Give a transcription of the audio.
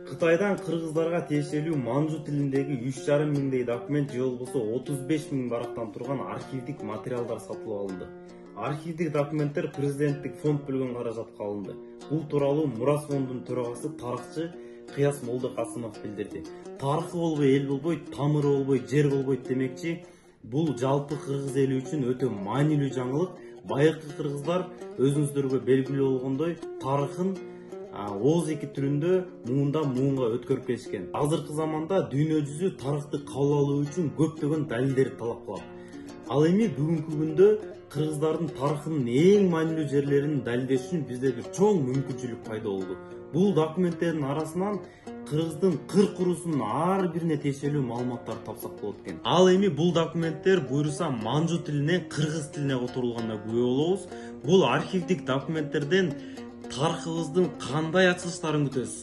Кытайдан кыргыздарга тиешелүү манжу тилиндеги 3,5 миңдей документ же болбосо 35 миң барактан турган архивдик материалдар сатылып алынды. Архивдик документтер президенттик фонд бөлгөн каражатка алынды. Бул тууралуу Мурас фондунун төрагасы тарыхчы Кыяс Молдокасымов билдирди. Тарыхы болбой эл болбойт, тамыры болбой жер болбойт демекчи, бул жалпы кыргыз эли үчүн өтө маанилүү жаңылык. Байыркы кыргыздар өзүңүздөргө белгилүү болгондой тарыхын Оз эки түрүндө муундан муунга өткөрүп келишкен. Азыркы заманда дүйнө жүзү тарыхты кабыл алуу үчүн көптөгөн далилдерди талап кылат. Ал эми бүгүнкү күндө кыргыздардын тарыхынын эң маанилүү жерлерин далилдеш үчүн бизде бир чоң мүмкүнчүлүк пайда болду. Бул документтердин арасынан кыргыздын 40 урусунун ар бирине тиешелүү маалыматтарды тапсак болот экен. Ал эми бул документтер буйруса манжу тилинен кыргыз тилине которулганына күбө болобуз. Бул архивдик документтерден тарыхыбыздын кандай ачылыштарын күтөсүз?